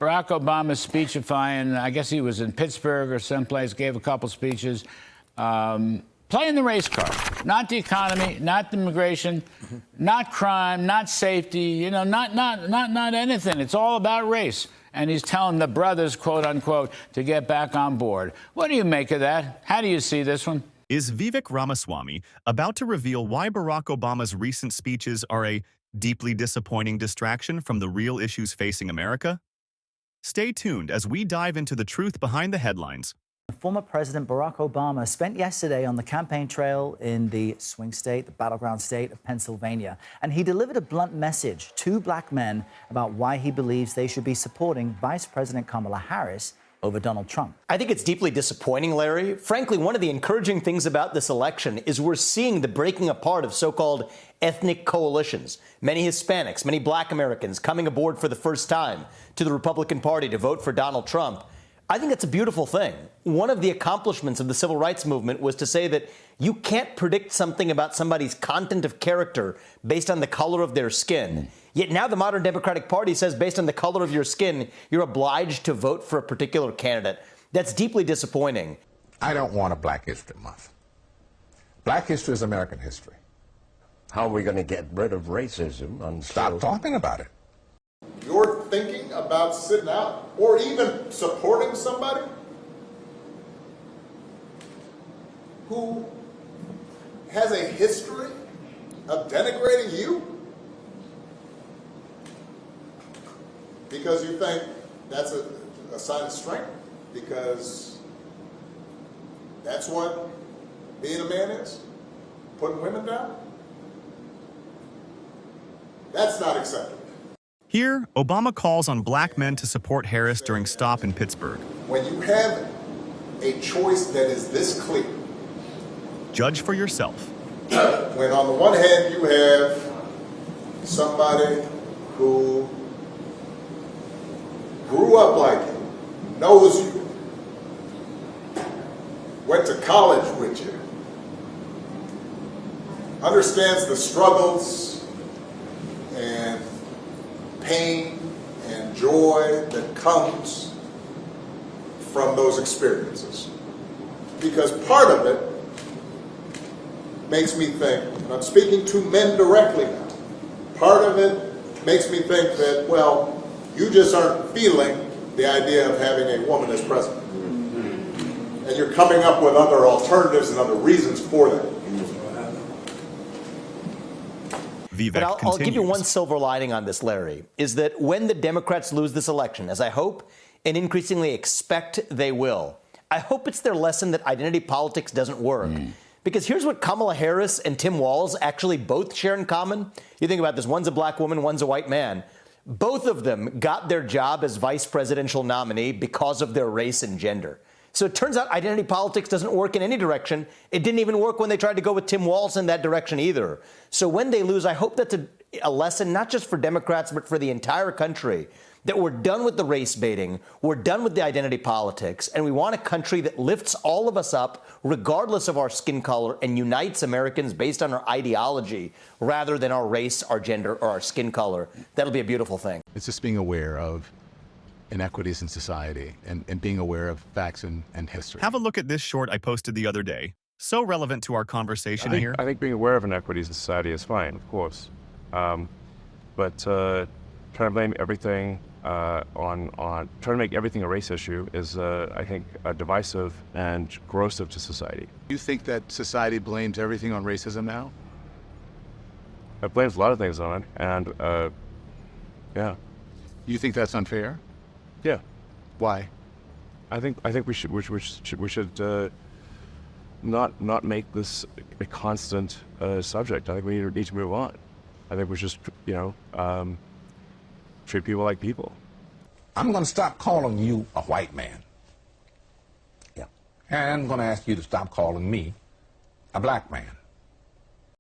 Barack Obama speechifying. I guess he was in Pittsburgh or someplace, gave a couple speeches. Playing the race card, not the economy, not the immigration, not crime, not safety, you know, not anything. It's all about race. And he's telling the brothers, quote unquote, to get back on board. What do you make of that? How do you see this one? Is Vivek Ramaswamy about to reveal why Barack Obama's recent speeches are a deeply disappointing distraction from the real issues facing America? Stay tuned as we dive into the truth behind the headlines. Former President Barack Obama spent yesterday on the campaign trail in the swing state, the battleground state of Pennsylvania, and he delivered a blunt message to black men about why he believes they should be supporting Vice President Kamala Harris over Donald Trump. I think it's deeply disappointing, Larry. Frankly, one of the encouraging things about this election is we're seeing the breaking apart of so-called ethnic coalitions. Many Hispanics, many black Americans coming aboard for the first time to the Republican Party to vote for Donald Trump. I think that's a beautiful thing. One of the accomplishments of the civil rights movement was to say that you can't predict something about somebody's content of character based on the color of their skin. Yet now the modern Democratic Party says based on the color of your skin, you're obliged to vote for a particular candidate. That's deeply disappointing. I don't want a Black History Month. Black history is American history. How are we going to get rid of racism? Stop talking about it. You're thinking about sitting out or even supporting somebody who has a history of denigrating you because you think that's a sign of strength, because that's what being a man is, putting women down? That's not acceptable. Here, Obama calls on black men to support Harris during stop in Pittsburgh. When you have a choice that is this clear, judge for yourself. When on the one hand you have somebody who grew up like you, knows you, went to college with you, understands the struggles and pain and joy that comes from those experiences. Because part of it makes me think, and I'm speaking to men directly now, part of it makes me think that, well, you just aren't feeling the idea of having a woman as president. And you're coming up with other alternatives and other reasons for that. But I'll give you one silver lining on this, Larry, is that when the Democrats lose this election, as I hope and increasingly expect they will, I hope it's their lesson that identity politics doesn't work. Because here's what Kamala Harris and Tim Walz actually both share in common. You think about this, one's a black woman, one's a white man. Both of them got their job as vice presidential nominee because of their race and gender. So it turns out identity politics doesn't work in any direction. It didn't even work when they tried to go with Tim Walz in that direction either. So when they lose, I hope that's a lesson, not just for Democrats, but for the entire country, that we're done with the race baiting, we're done with the identity politics, and we want a country that lifts all of us up, regardless of our skin color, and unites Americans based on our ideology, rather than our race, our gender, or our skin color. That'll be a beautiful thing. It's just being aware of inequities in society and being aware of facts and history. Have a look at this short I posted the other day. So relevant to our conversation here. I think being aware of inequities in society is fine, of course. But trying to blame everything trying to make everything a race issue is, I think, divisive and corrosive to society. Do you think that society blames everything on racism now? It blames a lot of things on it, and yeah. You think that's unfair? Yeah. Why? I think we should not make this a constant subject. I think we need to move on. I think we just treat people like people. I'm going to stop calling you a white man. Yeah. And I'm going to ask you to stop calling me a black man.